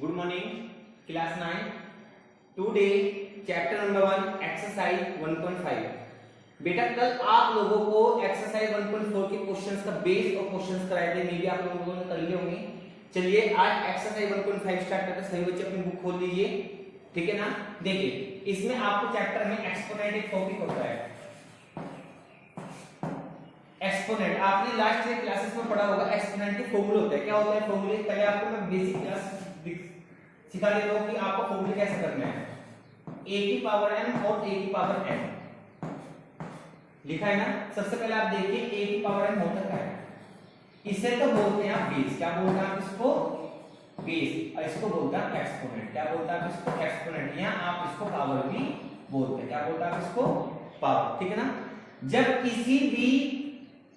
Good morning class 9 today chapter number 1 exercise 1.5। बेटा कल आप लोगों को एक्सरसाइज 1.4 के क्वेश्चंस का बेस और क्वेश्चंस कराए थे, मे भी आप लोगों ने कर लिए होंगे। चलिए आज एक्सरसाइज 1.5 स्टार्ट करते हैं। सभी बच्चे अपनी बुक खोल लीजिए, ठीक है ना। देखिए इसमें आपको चैप्टर में एक्सपोनेंट एक टॉपिक होता है। एक्सपोनेंट आपने लास्ट ईयर क्लासेस में पढ़ा होगा। एक्सपोनेंट के फॉर्मूले होते हैं। क्या होते हैं फॉर्मूले? पहले आपको मैं बेसिक क्लास सिखा देता हूं कि आपको फॉर्मूले कैसे करना है। a की पावर m और a की पावर n लिखा है ना। सबसे पहले आप देखिए a की पावर m होता क्या है। इसे तो बोलते हैं आप बेस। क्या बोलते हैं आप इसको? बेस। और इसको बोलते हैं एक्सपोनेंट। क्या बोलते हैं आप इसको? एक्सपोनेंट। या आप इसको पावर भी बोलते हैं। क्या बोलते हैं आप इसको? पावर, ठीक है ना। जब किसी भी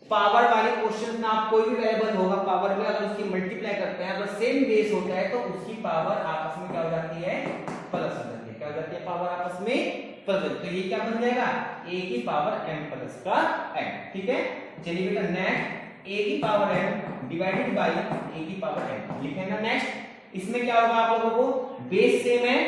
पावर वाले क्वेश्चन में आप कोई भी वेरिएबल होगा पावर में, अगर उसकी मल्टीप्लाई करते हैं अगर सेम बेस होता है तो उसकी पावर आपस में क्या हो जाती है? प्लस हो जाती है। क्या हो जाती है? पावर आपस में प्लस हो जाती है। तो ये क्या बन जाएगा? a की पावर m प्लस का n, ठीक है। चलिए बेटा नेक्स्ट a की power m divided by a की पावर n लिखे ना। नेक्स्ट इसमें क्या होगा आप लोगों को? बेस सेम है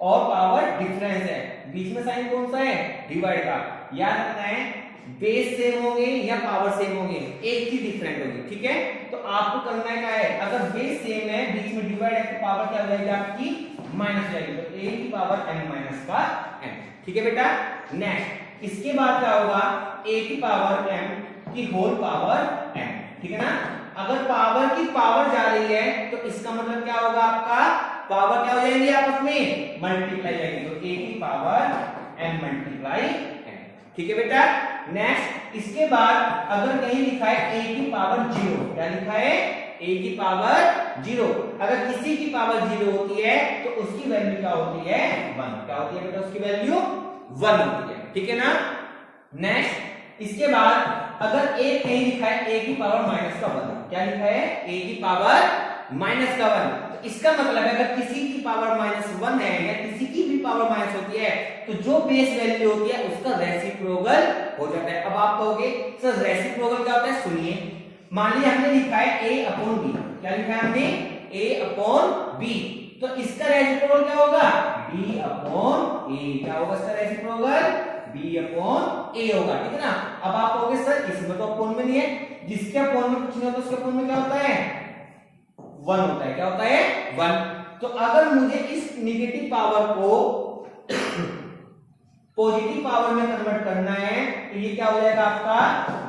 और पावर डिफरेंस है, बीच में साइन कौन सा है? डिवाइड का। याद रखना है बेस सेम होंगे या पावर सेम होंगे, एक चीज डिफरेंट होगी, ठीक है। तो आपको करना है क्या है, अगर बेस सेम है बीच में डिवाइड है तो पावर क्या हो जाएगी आपकी? माइनस जाएगी। तो a की पावर m माइनस का n, ठीक है बेटा। नेक्स्ट इसके बाद क्या होगा? a की पावर m की होल पावर m, ठीक है ना। अगर पावर की पावर जा रही है तो इसका मतलब क्या होगा आपका? पावर क्या हो जाएगी आपस में? मल्टीप्लाई जाएगी। तो a की पावर m मल्टीप्लाई n, ठीक है बेटा। नेक्स्ट इसके बाद अगर कहीं लिखा है a की पावर 0, क्या लिखा है? a की पावर 0। अगर किसी की पावर 0 होती है तो उसकी वैल्यू क्या होती है? 1। क्या होती है बेटा? उसकी वैल्यू 1 होती है, ठीक है ना। नेक्स्ट इसके बाद अगर a कहीं लिखा है a की पावर माइनस का 1, क्या लिखा है? a की पावर माइनस का 1। तो इसका मतलब है अगर किसी की पावर -1 है या किसी की भी पावर माइनस होती है तो जो बेस वैल्यू होती है उसका रेसिप्रोकल हो जाता है। अब आप कहोगे सर रेसिप्रोकल क्या होता है? सुनिए, मान लीजिए हमने लिखा है a अपॉन b। क्या लिखा है हमने? a upon b। तो इसका रेसिप्रोकल क्या होगा? b upon a। क्या होगा इसका रेसिप्रोकल? b अपॉन a होगा, ठीक है ना। अब आप कहोगे सर इसमें तो अपॉन में नहीं है, जिसके अपॉन में कुछ नहीं होता उसके अपॉन में क्या होता है? 1 होता है। क्या होता है? 1। तो अगर मुझे इस नेगेटिव पावर को पॉजिटिव पावर में कन्वर्ट करना है तो ये क्या हो जाएगा आपका?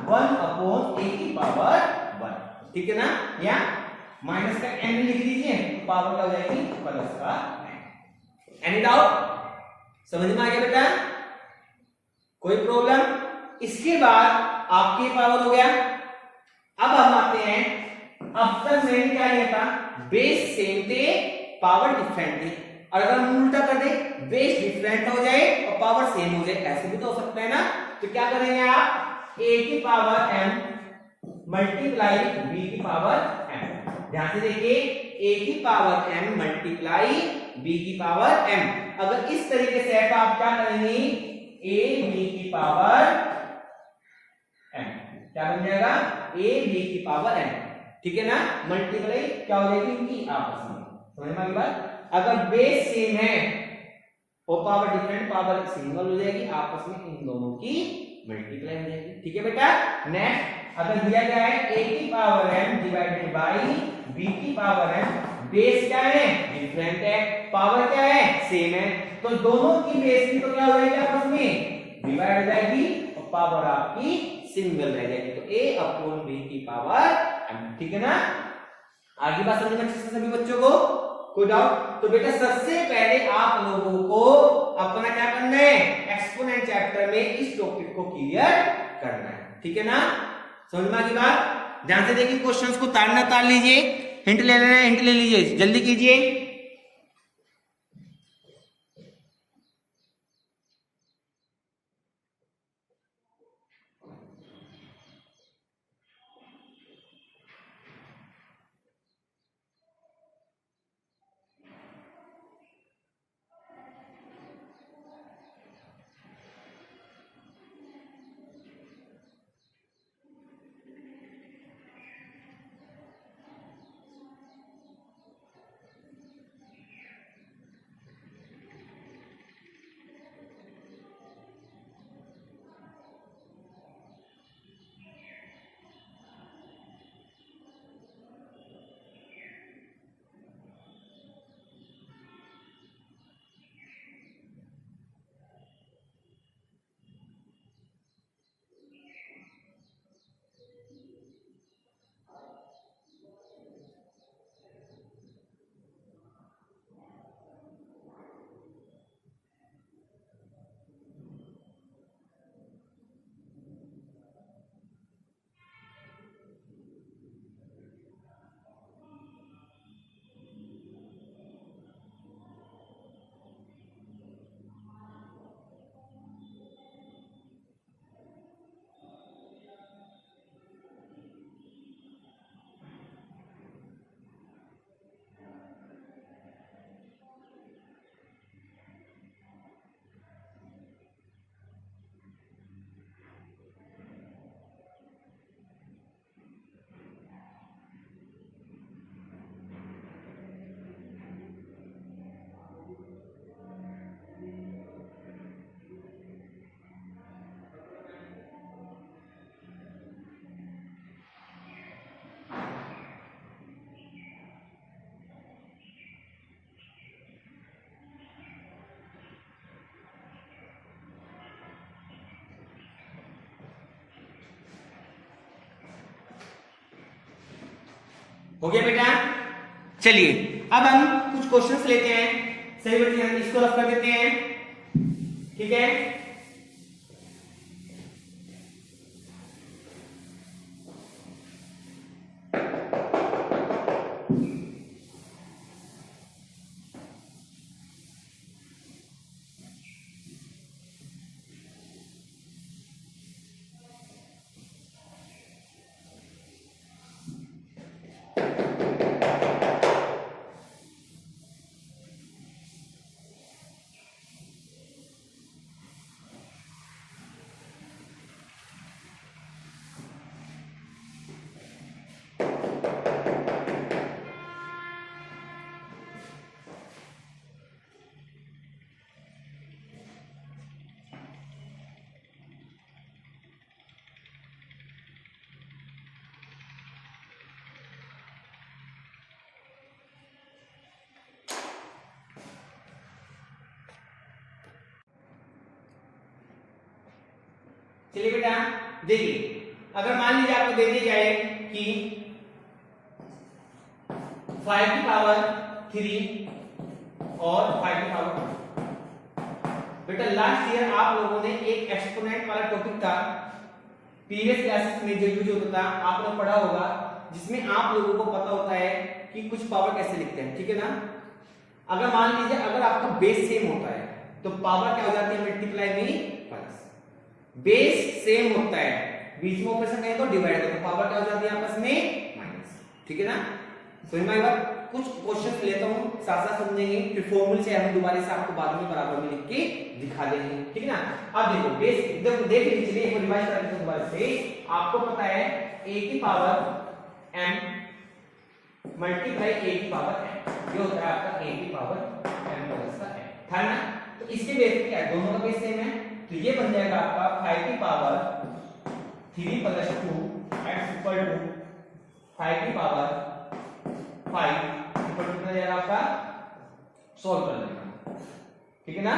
1 अपॉन a की पावर 1, ठीक है ना। या माइनस का n लिख दीजिए तो पावर क्या हो जाएगी? प्लस का n। Any doubt? समझ में आ गया बेटा? कोई प्रॉब्लम? इसके बाद आपकी पावर हो गया। अब हम आते हैं, अब तक मैंने क्या लिया था? बेस सेम थे पावर डिफरेंट थी। और अगर हम उल्टा कर दे बेस डिफरेंट हो जाए और पावर सेम हो जाए, ऐसे भी तो हो सकता है ना। तो क्या करेंगे आप? a की पावर m मल्टीप्लाई b की पावर m। ध्यान से देखिए a की पावर m मल्टीप्लाई b की पावर m। अगर इस तरीके से है तो आप क्या करेंगे? a b की पावर m क्या बन जाएगा? a b की पावर m, ठीक है ना। मल्टीप्लाई क्या हो जाएगी इनकी आपस में। समझ में आ गई बात? अगर बेस सेम है और पावर डिफरेंट, पावर सिंगल हो जाएगी, आपस में इन दोनों की मल्टीप्लाई हो जाएगी, ठीक है बेटा। नेक्स्ट अगर दिया गया है a की power m divided bye b की पावर m, बेस क्या है? डिफरेंट है, पावर क्या है? सेम है, तो दोनों की बेस की तो क्या हो जाएगी आपस में? डिवाइड हो जाएगी और पावर आपकी सिंगल रह जाएगी। तो a अपॉन b की पावर m, ठीक है ना। आगे बात समझ में अच्छे से सभी बच्चों को? कोई डाउट? तो बेटा सबसे पहले आप लोगों को अपना क्या करना है? एक्सपोनेंट चैप्टर में इस टॉपिक को क्लियर करना है, ठीक है ना। समझ में आ गई बात? ध्यान से देखिए क्वेश्चंस को ताड़ना ताड़ लीजिए, हिंट ले लेना है, हिंट ले लीजिए, जल्दी कीजिए। हो गया बेटा। चलिए अब हम कुछ क्वेश्चंस लेते हैं। सही बच्चे हम इसको रफ कर देते हैं, ठीक है। चलिए बेटा देखिए, अगर मान लीजिए आपको दे दिया जाए कि 5 की पावर 3 और 5 की पावर 2। बेटा लास्ट ईयर आप लोगों ने एक एक्सपोनेंट वाला टॉपिक था, प्रीवियस क्लासेस में जो यूज होता था आपने पढ़ा होगा, जिसमें आप लोगों को पता होता है कि कुछ पावर कैसे लिखते हैं, ठीक है ना। अगर मान लीजिए अगर आपका बेस सेम होता है तो पावर क्या हो जाती है, मल्टीप्लाई में प्लस। बेस सेम होता है, बीच में ऑपरेशन करें तो डिवाइड करें, तो पावर क्या हो जाती है आपस में माइनस, ठीक है ना। समझ में आया। कुछ क्वेश्चंस लेता हूं, साथ साथ समझेंगे, फिर फॉर्मूले से हम दोबारा से आपको बाद में बराबर में लिख के दिखा देंगे, ठीक है ना। अब देखो बेस देखो देख लीजिए, चलिए इसको रिवाइज करते हैं दोबारा से। आपको पता है a की पावर m मल्टीप्लाई a की पावर n, ये होता है आपका a की पावर m प्लस का n, था ना। तो इसके बेस पे क्या है, दोनों का बेस सेम है, तो ये बन जाएगा आपका 5 की power 3 plus 2 x equal to 5 की पावर 5 इक्वल टू जाएगा आपका, सॉल्व कर लेना, ठीक है ना।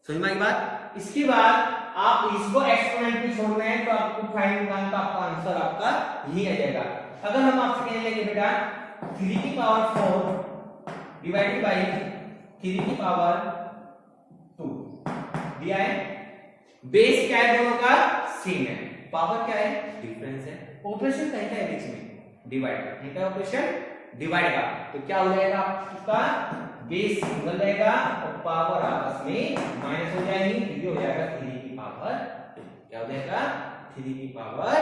समझ में आई बात। इसके बाद आप इसको एक्सपोनेंट में छोड़ रहे हैं तो आपको फाइंड निकालना का आपका आंसर आपका यही आ जाएगा। अगर हम आपसे कहने लगे बेटा 3 की पावर 4 डिवाइडेड बाई 3 की पावर 2 दिया है, बेस क्या है, दोनों का सेम है, पावर क्या है, डिफरेंस है, ऑपरेशन क्या है बीच में, डिवाइड, इनका ऑपरेशन डिवाइड का, तो क्या हो जाएगा आपका, बेस सिंगल रहेगा और पावर आपस में माइनस हो जाएगी, तो ये हो जाएगा 3 की पावर 2, क्या हो जाएगा 3 की पावर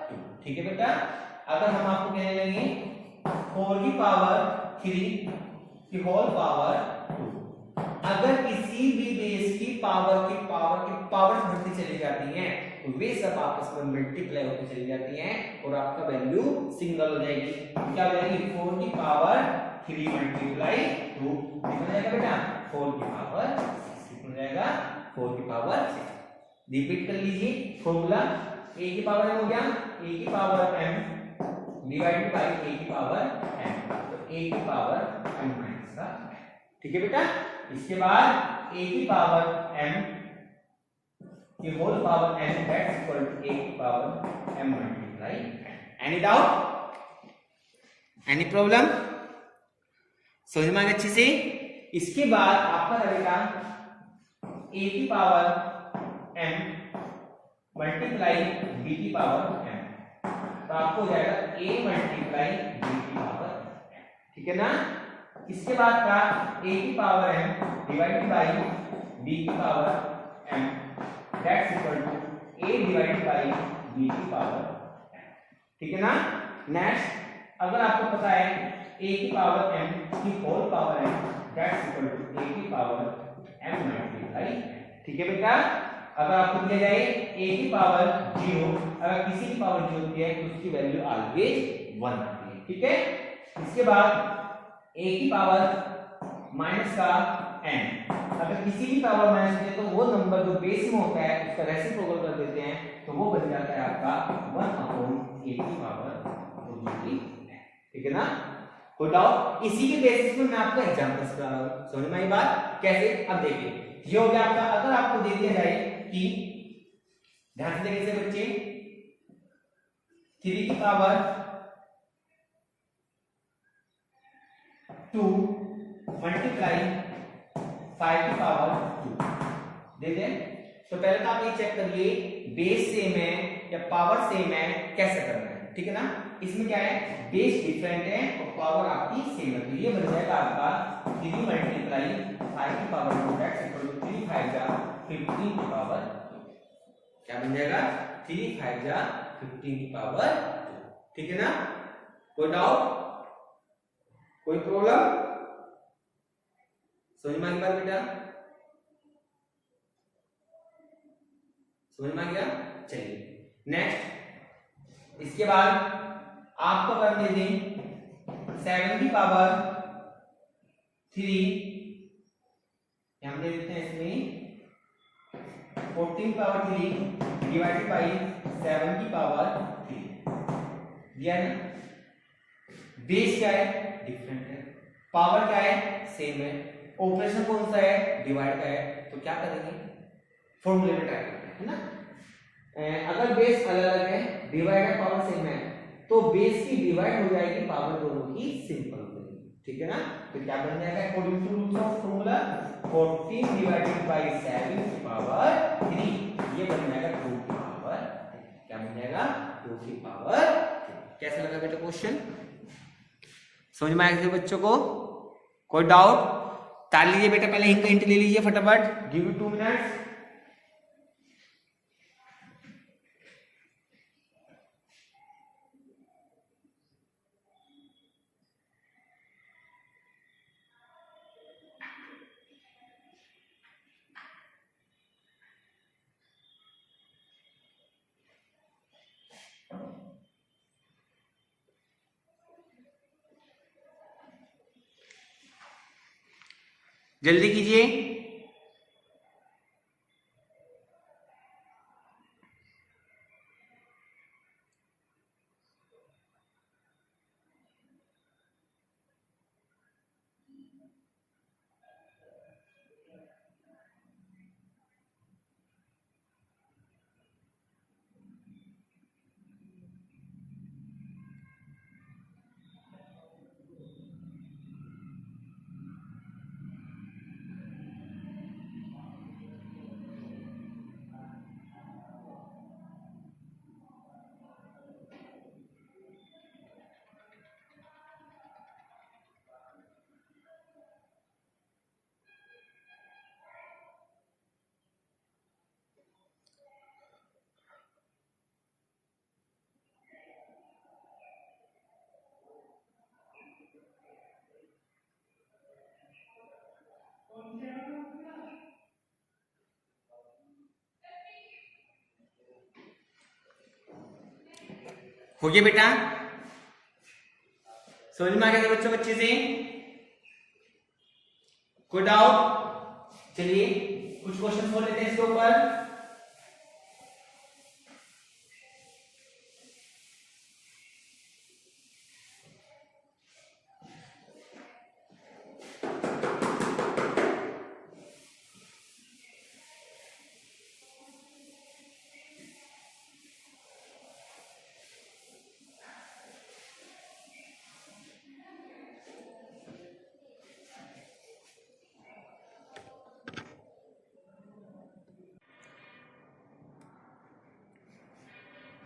2, ठीक है बेटा। अगर हम आपको कहने लगे 4 की पावर 3 की होल पावर 2, अगर किसी भी बेस की पावर बढ़ती चली जाती है तो वे सब आपस में मल्टीप्लाई होती चली जाती हैं और आपका वैल्यू सिंगल हो जाएगी, क्या हो जाएगी 4 की पावर 3 मल्टीप्लाई 2 कितना जाएगा बेटा 4 की पावर 6, कितना जाएगा 4 की पावर 6। रिपीट कर लीजिए फॉर्मूला, a की पावर m हो गया, a की power m divided by a की पावर m, तो a की पावर m माइनस का, ठीक है बेटा। इसके बाद a की पावर m की whole power n that's equal to a की power m multiply n। Any doubt, any problem, समझ में आ गया अच्छे से। इसके बाद आपका रहेगा a की पावर m मल्टीप्लाई b की पावर m, तो आपको हो जाएगा a मल्टीप्लाई b की पावर m, ठीक है ना। इसके बाद का a की power m divided by b की power m that's equal to a divided by b की पावर m, ठीक है ना। नेक्स्ट अगर आपको पता है a की पावर m की whole power m that's equal to a की पावर m मल्टीप्लाई, ठीक है बेटा। अगर आपको दिया जाए a की पावर 0, अगर किसी की पावर 0 होती है तो उसकी वैल्यू ऑलवेज 1 आती है, ठीक है। इसके बाद a की पावर माइनस का n, अगर किसी की पावर माइनस होती है तो वो नंबर जो बेस में होता है उसका रेसिप्रोकल कर देते हैं, तो वो बन जाता है आपका 1/a की पावर 2, ठीक है ना। कोई डाउट, इसी के बेसिस में मैं आपको एग्जांपल्स बता रहा हूं, समझ में आई बात कैसे। अब देखिए ये हो गया आपका, अगर आपको दे दिया जाए कि ध्यान से देखिए बच्चे 3 की पावर 2 मल्टीप्लाई 5 की पावर 2 दे दें। तो पहले तो आप ये चेक करिए बेस सेम है या पावर सेम है, कैसे करना है, ठीक है ना। इसमें क्या है, बेस डिफरेंट है और पावर आपकी सेम है, तो ये बन जाएगा आपका 3 मल्टीप्लाई 5 की पावर 2 दैट्स इक्वल टू 3 5 जा 15 की पावर 2। क्या बन जाएगा, 3 5 जा 15 की पावर 2, ठीक है ना। कोई डाउट, कोई प्रॉब्लम, समझ में आ गया बेटा, समझ में आ गया। चलिए नेक्स्ट, इसके बाद आपको करने दें 7 की पावर 3, हम दे देते हैं इसमें 14 पावर 3 डिवाइडेड बाई 7 की पावर 3 दिया ना। बेस क्या है, डिफरेंट है, पावर क्या है, सेम है, ऑपरेशन कौन सा है, डिवाइड का है, तो क्या करेंगे, फॉर्मूले में ट्राई करते हैं ना। अगर बेस अलग अलग है, डिवाइड पावर सेम है, तो बेस की डिवाइड हो जाएगी, पावर दोनों की सिंपल हो जाएगी, ठीक है ना। तो क्या बन जाएगा, according to rules of formula 14 divided by 7 की पावर 3, ये बन जाएगा 2 की पावर, क्या बन जाएगा, 2 की पावर। कैसा लगा बेटा क्वेश्चन, समझ में आया बच्चों को, कोई डाउट। ताली लीजिए बेटा, पहले हिंट ले लीजिए फटाफट, गिव यू 2 मिनट्स। जल्दी कीजिए। हो गया बेटा, समझ में आ गया बच्चों, बच्चे से कोई डाउट। चलिए कुछ क्वेश्चन खोल लेते हैं इसके ऊपर।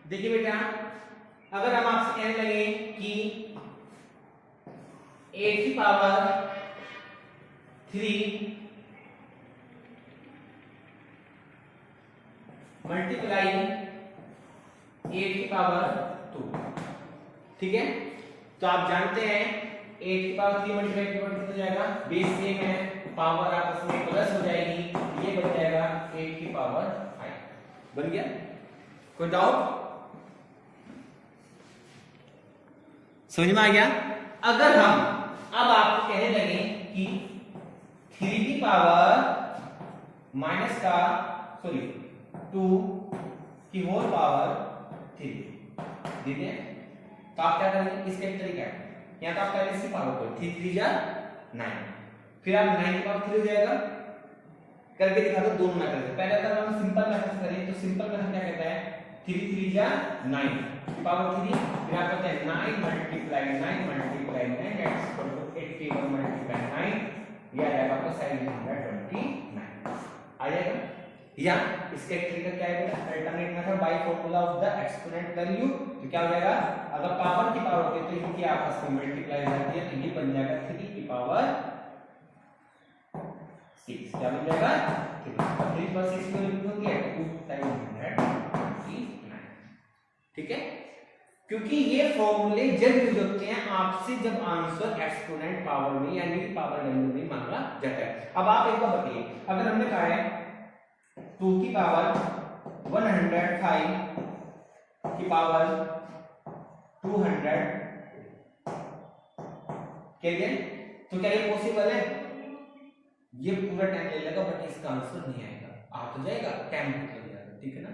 देखिए बेटा, अगर हम आपसे कहने लगे कि 8 की पावर 3 मल्टीप्लाई 8 की पावर 2, ठीक है। तो आप जानते हैं 8 की पावर 3 मल्टीप्लाई 8 की पावर 2 हो जाएगा, बेस सेम है, पावर आपस में प्लस हो जाएगी, ये बन जाएगा 8 की पावर 5, बन गया। कोई डाउट, समझ में आ गया। अगर हम अब आपको कहने लगे कि 3 की पावर माइनस का 2 की होल पावर 3 ठीक है, तो आप क्या करेंगे, इसका एक तरीका है, यहाँ तो आप पहले इसकी पावर को 3 3 जा 9, फिर आप 9 की पावर 3 हो जाएगा, करके दिखा दो दोनों मेथड से। पहले अगर हम सिंपल मेथड से करें तो सिंपल मेथड क्या कहता है, 3 3 जा 9 की पावर 3, फिर आप करते हैं 9 multiply 9 that's equal to 18 51 multiply 9, ये आ जाएगा आपका 729 आ जाएगा। या इसके ट्रिक क्या है बेटा, alternate method by formula of the exponent value. तो क्या हो जाएगा, अगर पावर की पावर होती है तो इनकी आपस में मल्टीप्लाई हो जाती है, तो ये बन जाएगा 3 की पावर 6। क्या बन जाएगा, 3 की पावर 6 की वैल्यू होती है 2729। ठीक है, क्योंकि ये फॉर्मूले जब यूज होते हैं आपसे जब आंसर एक्सपोनेंट पावर में यानी पावर वैल्यू में मांगा जाता है। अब आप एक बार बताइए, अगर हमने कहा है 2 की पावर 105 की पावर 200 क्या, तो क्या ये पॉसिबल है? ये पूरा टाइम ले लेगा बट इसका आंसर नहीं आएगा, आ तो जाएगा, टाइम निकल जाएगा। ठीक है ना,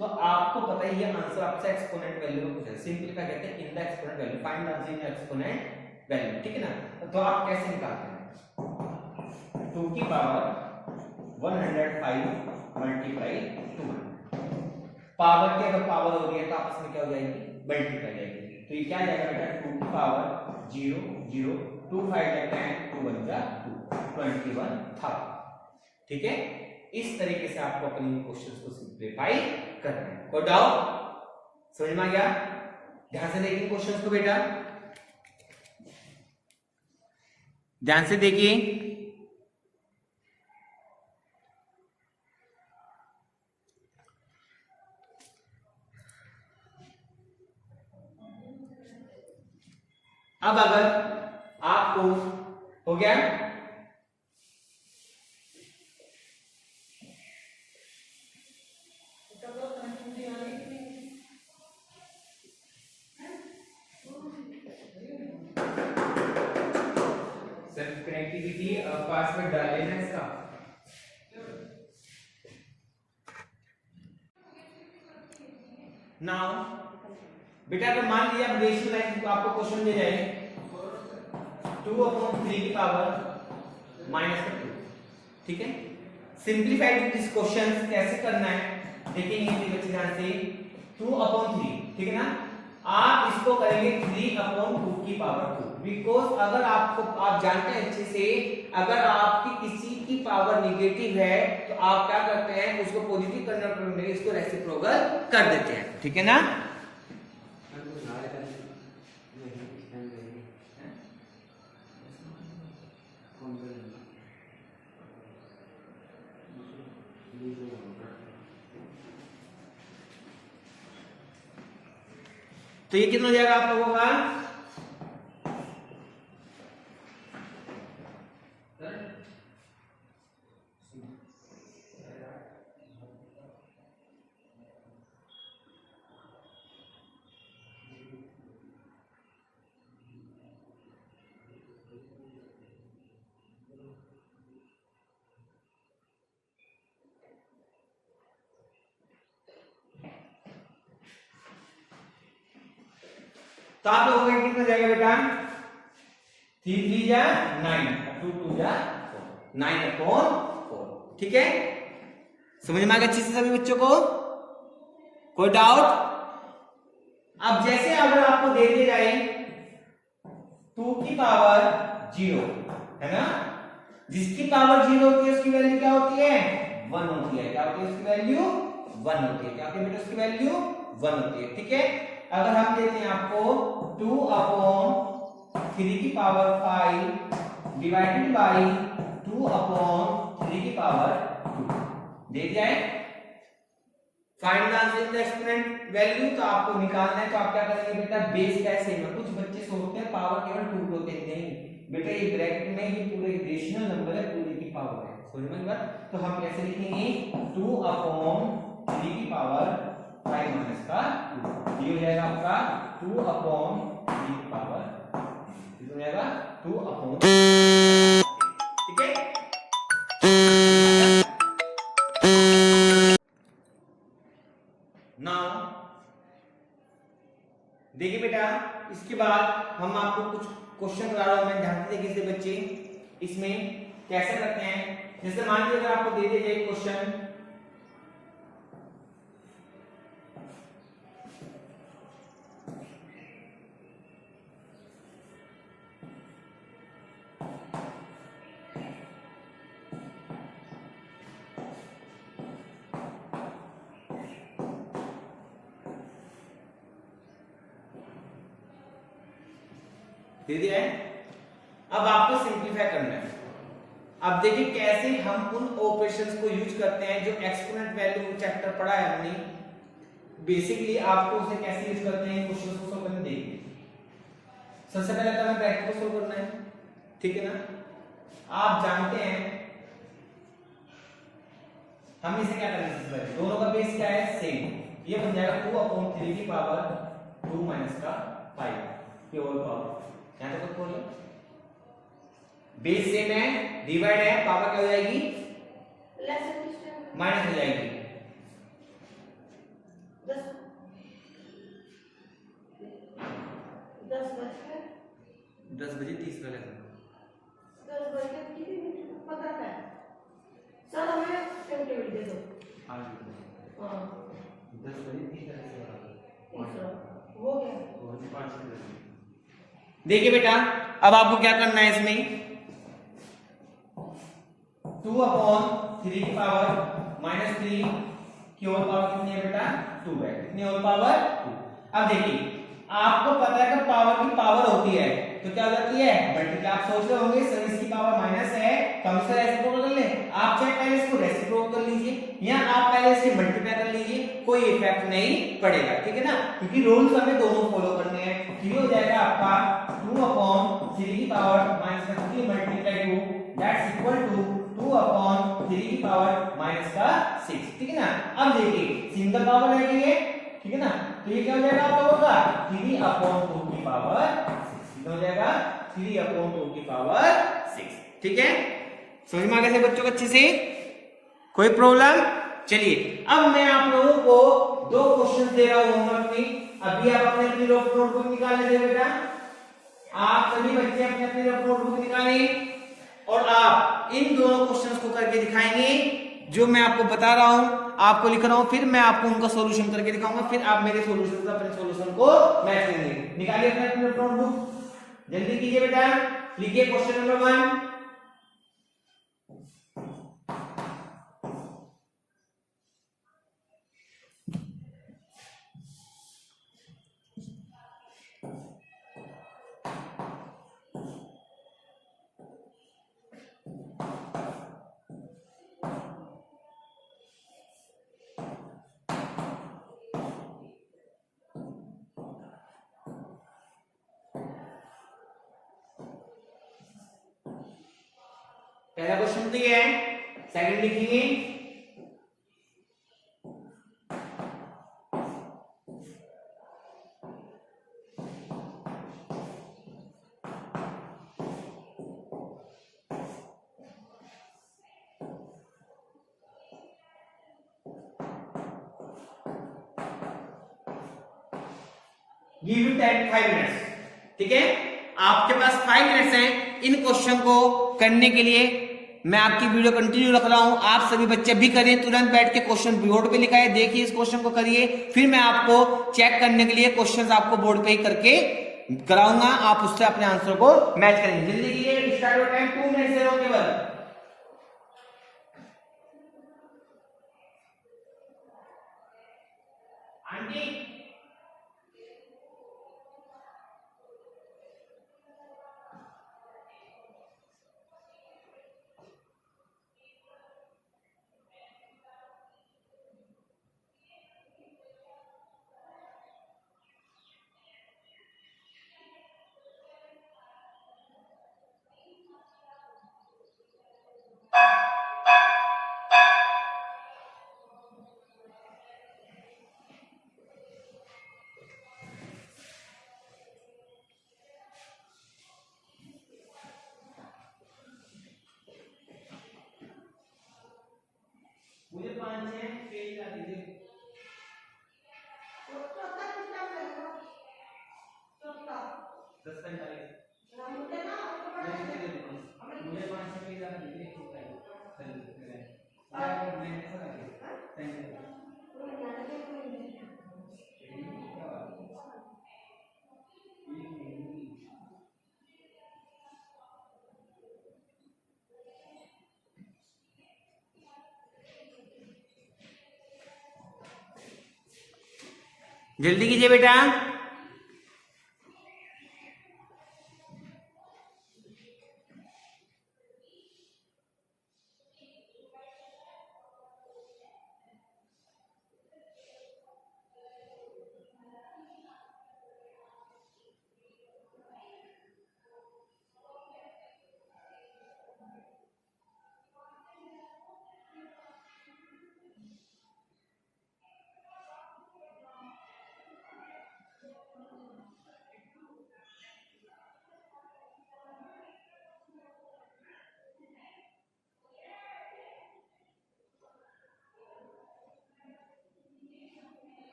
तो आपको पता है ये आंसर आपसे एक्सपोनेंट वैल्यू में पूछा है, सिंपली क्या कहते हैं, in the exponent value, find the answer in exponent value. ठीक है ना, तो आप कैसे निकालते हैं, 2 की पावर 105 मल्टीप्लाई 200, पावर की अगर पावर हो रही है तो आपस में क्या हो जाएगी, मल्टीप्लाई जाएगी। तो ये क्या जाएगा बेटा, 2 की पावर 0 0 2 5 10 2 1 जा 21 था। ठीक है, इस तरीके से आपको अपने क्वेश्चंस को सिंप्लीफाई करना है। कोई डाउट, समझ में आ गया? ध्यान से देखिए क्वेश्चंस को बेटा, ध्यान से देखिए। अब अगर आपको हो गया, सेल्फ कनेक्टिविटी पासवर्ड डाल लेना इसका। नाउ बेटा अगर मान लिया रेशियो लाइन तो आपको क्वेश्चन दे जाए 2/3 की पावर -2। ठीक है, सिंप्लीफाइड दिस क्वेश्चन कैसे करना है देखेंगे बच्चे ध्यान से। 2/3, ठीक है ना, आप इसको करेंगे 3/2 की पावर 2, बिकॉज अगर आपको आप जानते हैं अच्छे से, अगर आपकी किसी की पावर नेगेटिव है तो आप क्या करते हैं, उसको पॉजिटिव कन्वर्ट करने के लिए इसको रेसिप्रोकल कर देते हैं। ठीक है ना, तो ये कितना हो जाएगा आप लोगों का, तो आप लोगों का कितना जाएगा बेटा, 3 3 जा 9, 2 2 जा 4, 9/4। ठीक है, समझ में आ गया अच्छे से सभी बच्चों को? कोई डाउट? अब जैसे अगर आपको दे दिया जाए 2 की पावर 0, है ना, जिसकी पावर 0 होती है उसकी वैल्यू क्या होती है, 1 होती है। क्या होती है उसकी वैल्यू, 1 होती है। क्या होती है बेटा उसकी वैल्यू, 1 होती है। ठीक है, अगर हम देते हैं आपको 2/3 की पावर 5 डिवाइडेड बाई 2/3 की पावर 2 दे दिया है। Find the answer in the exponent value, तो आपको निकालना है, तो आप क्या करेंगे बेटा, बेस कैसे में, कुछ बच्चे सोचते हैं पावर केवल 2 होते हैं, नहीं बेटा, ये ब्रैकेट में ये पूरे रेशनल नंबर है, पूरे की पावर है, समझ में आ? तो हम कैसे लिखेंगे, 2/3 की पावर 5 माइनस का 2, ये हो जाएगा आपका 2/3 की पावर, कितना हो जाएगा 2/3। ठीक है, नाउ देखिए बेटा, इसके बाद हम आपको कुछ क्वेश्चन बता रहा हूं मैं, ध्यान से देखिए बच्चे, इसमें कैसे करते हैं। जैसे मान लीजिए अगर आपको दे दिया जाए क्वेश्चन, दे दिया है। अब आपको सिंप्लीफाई करना है। अब देखिए कैसे हम उन ऑपरेशंस को यूज करते हैं जो एक्सपोनेंट वैल्यू चैप्टर पढ़ा है हमने। बेसिकली आपको उसे कैसे यूज करते हैं क्वेश्चंस को सॉल्व करने देंगे। सबसे पहले तो हमें ब्रैकेट को सॉल्व करना है, ठीक है ना। आप जानते हैं हम इसे क्या करेंगे, सबसे पहले दोनों का बेस क्या है, सेम। ये बन जाएगा 2/3 की पावर 2 माइनस का 5 ये होल पावर। यहां तक खोलो, बेस सेम है, डिवाइड है, पावर क्या हो जाएगी, माइनस हो जाएगी। 10 बजे 30 मिनट है। 10 बजे कितनी मिनट पता है सर, हमें टेबल दे दो। हां 10 बजे 30 मिनट हो गया, और 5 मिनट। देखिए बेटा अब आपको क्या करना है इसमें, 2/3 की पावर -3 की होल पावर कितनी है बेटा, 2 है। कितनी होल पावर 2। अब देखिए आपको पता है कि पावर की पावर होती है तो क्या हो जाती है, मल्टीप्लाई। आप सोच रहे होंगे सर इसकी पावर माइनस है तो हम इसे रेसिप्रोकल कर लें। आप चाहे पहले इसको रेसिप्रोकल कर लीजिए या आप पहले इसे मल्टीप्लाई कर लीजिए, कोई इफेक्ट नहीं पड़ेगा, ठीक है ना, क्योंकि रूल्स हमें दोनों फॉलो करने हैं। ये हो जाएगा आपका 2/3 की power -3 multiply 2 that's equal to 2/3 की पावर -6, ठीक है ना। अब देखिए सिंगल पावर रह गई है, ठीक है ना, तो ये क्या हो जाएगा आप लोगों का 3/2 की पावर 6 हो जाएगा 3/2 की पावर 6, ठीक है। समझ में आ गया बच्चों को अच्छे से, कोई प्रॉब्लम। चलिए अब मैं आप लोगों को 2 क्वेश्चन दे रहा हूं होमवर्क में। अभी आप अपने अपनी रफ नोटबुक निकाल लीजिए बेटा, आप सभी बच्चे अपने अपनी रफ नोटबुक निकालें और आप इन दोनों क्वेश्चंस को करके दिखाएंगे जो मैं आपको बता रहा हूं, आपको लिख रहा हूं, फिर मैं आपको उनका सॉल्यूशन करके दिखाऊंगा, फिर आप मेरे सॉल्यूशन से अपने सॉल्यूशन को मैच करेंगे। निकालिए अपना नोटबुक, जल्दी कीजिए बेटा, लिखिए क्वेश्चन नंबर 1। पहला क्वेश्चन तो ये है, सेकंड लिखेंगे गिव यू 5 मिनट्स, ठीक है। आपके पास 5 मिनट्स हैं इन क्वेश्चन को करने के लिए। मैं आपकी वीडियो कंटिन्यू रख रहा हूं, आप सभी बच्चे भी करें, तुरंत बैठ के क्वेश्चन बोर्ड पे लिखाए, देखिए इस क्वेश्चन को करिए, फिर मैं आपको चेक करने के लिए क्वेश्चंस आपको बोर्ड पे ही करके कराऊंगा, आप उससे अपने आंसर को मैच करेंगे। जल्दी कीजिए, स्टार्ट टाइम 2 मिनट से केवल। आंटी मुझे 5-6 पेज ला दीजिए। दस पैंतालीस मुझे 5-6 पेज ला दीजिए। जल्दी कीजिए बेटा।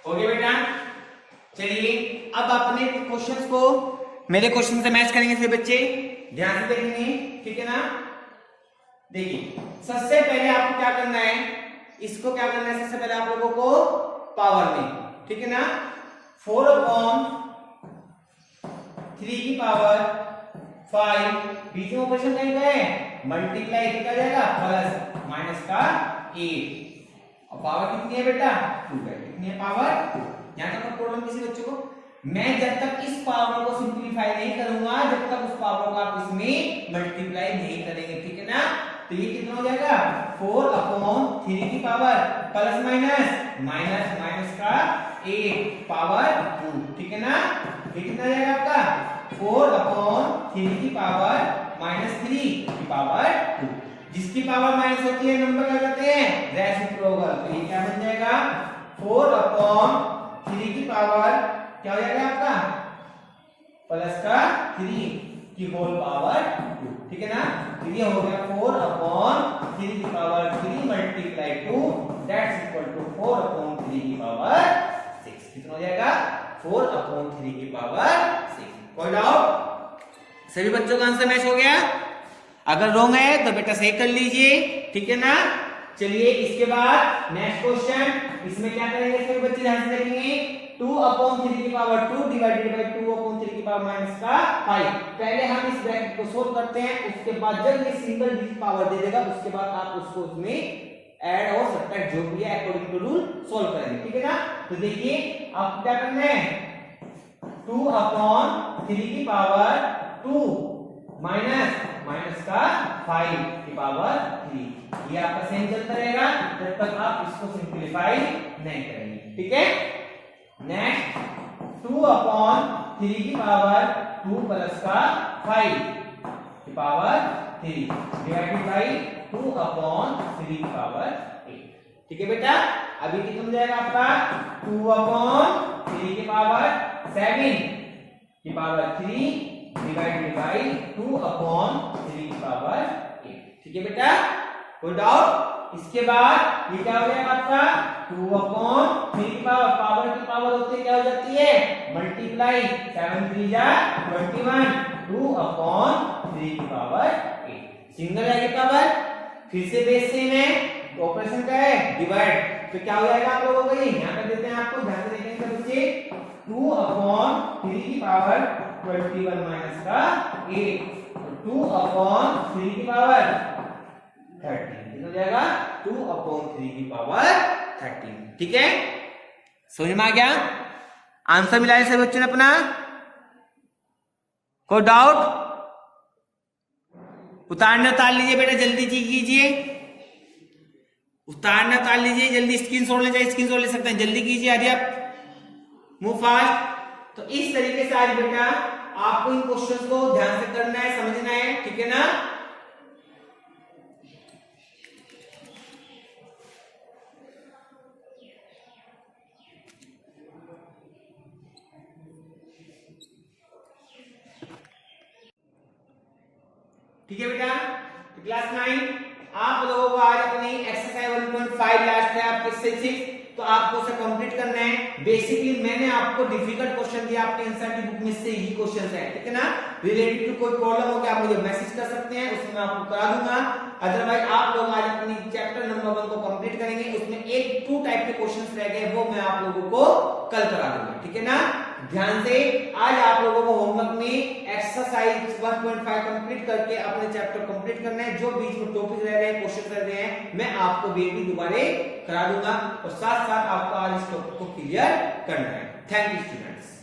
ओके बेटा, चलिए अब अपने क्वेश्चंस को मेरे क्वेश्चन से मैच करेंगे सभी बच्चे, ध्यान से देखेंगे, ठीक है ना। देखिए सबसे पहले आपको क्या करना है, इसको क्या करना है, सबसे पहले आप लोगों को पावर में, ठीक है ना, 4/3 की पावर 5, बीच में ऑपरेशन कहीं गए मल्टीप्लाई क्या जाएगा प्लस माइनस का 8, और पावर कितनी है बेटा 2 है, कितनी है पावर 2। यहां तक प्रॉब्लम किसी बच्चों को, मैं जब तक इस पावर को सिंपलीफाई नहीं करूंगा जब तक उस पावर को आप इसमें मल्टीप्लाई नहीं करेंगे, ठीक है ना। तो ये कितना हो जाएगा 4/3 की power plus minus minus minus का 8 पावर 2, ठीक है ना। ये कितना जाएगा आपका 4/3 की पावर -3 की पावर 2, जिसकी पावर माइनस होती है नंबर क्या कहते हैं रेसिप्रोकल। तो ये क्या बन जाएगा 4/3 की पावर क्या हो जाएगा आपका प्लस का 3 की होल पावर 2, ठीक है ना। तो ये हो गया 4/3 की power 3 multiply 2 that's equal to 4/3 की पावर 6, कितना हो जाएगा 4/3 की पावर 6। कोई डाउट, सभी बच्चों का आंसर मैच हो गया। अगर रॉन्ग है तो बेटा सही कर लीजिए, ठीक है ना। चलिए इसके बाद नेक्स्ट क्वेश्चन, इसमें क्या करेंगे सभी बच्चे ध्यान से देखेंगे, 2/3 की पावर 2 डिवाइडेड बाय 2/3 की पावर माइनस का 5। पहले हम इस ब्रैकेट को सोल्व करते हैं, उसके बाद जब ये सिंगल डिजिट पावर दे देगा उसके बाद आप उसको उसमें ऐड और सब्ट्रैक्ट जो भी है अकॉर्डिंग टू रूल सोल्व करेंगे, ठीक है ना। तो देखिए आपको क्या करना है 2/3 की पावर 2 माइनस माइनस का 5 की पावर 3, ये आपका सेम चलता रहेगा जब तक आप इसको सिंपलीफाई नहीं करेंगे, ठीक है। नेक्स्ट 2/3 की पावर 2 प्लस का 5 की पावर 3 डिवाइडेड बाई 2/3 की पावर 8, ठीक है बेटा। अभी कितना हो जाएगा आपका 2/3 की पावर 7 की पावर 3 डिवाइडेड बाई 2/3 की पावर 8, ठीक है बेटा। कोई डाउट, इसके बाद ये क्या हो जाएगा आपका 2/3 की पावर की पावर होती है क्या हो जाती है मल्टीप्लाई 7 3 जा 21 2/3 की पावर 8, सिंगल है पावर, फिर से बेस सेम है, ऑपरेशन क्या है डिवाइड, तो क्या हो जाएगा आप लोगों को ये यहां कर देते हैं, आपको ध्यान से देखेंगे बच्चे 2/3 की पावर 21 माइनस का 8 2/3 की पावर 13, कितना हो जाएगा 2/3 की पावर 13, ठीक है। समझ में आ गया, आंसर मिला है बच्चों ने अपना। कोई डाउट, उतारना उतार लीजिए बेटा, जल्दी कीजिए, उतारना उतार लीजिए, जल्दी स्क्रीनशॉट ले जाए, स्क्रीनशॉट ले सकते हैं, जल्दी कीजिए, यदि आप मूव फास्ट। तो इस तरीके से आज बेटा आपको इन क्वेश्चंस को ध्यान से करना है, समझना है, ठीक है ना। ठीक है बेटा, तो क्लास 9 आप लोगों को आज अपनी एक्सरसाइज 1.5 लास्ट है आपके 6, तो आपको उसे कंप्लीट करना है। बेसिकली मैंने आपको डिफिकल्ट क्वेश्चन दिया, आपके एनसीईआरटी बुक में से ही क्वेश्चंस है, ठीक है ना। रिलेटेड टू कोई प्रॉब्लम हो क्या आप मुझे मैसेज कर सकते हैं, उसमें मैं आपको करा दूंगा। अदरवाइज आप लोग आज अपनी चैप्टर नंबर 1 को कंप्लीट करेंगे, उसमें 1-2 टाइप के क्वेश्चंस रह गए, वो मैं आप लोगों को कल करा दूंगा, ठीक है ना। ध्यान से आज आप लोगों को होमवर्क में एक्सरसाइज 1.5 कंप्लीट करके अपने चैप्टर कंप्लीट करना है। जो बीच में टॉपिक रह रहे हैं, क्वेश्चन रह रहे हैं, मैं आपको भी दोबारा करा दूंगा और साथ साथ आपको आज इस टॉपिक को क्लियर करना है। Thank you students.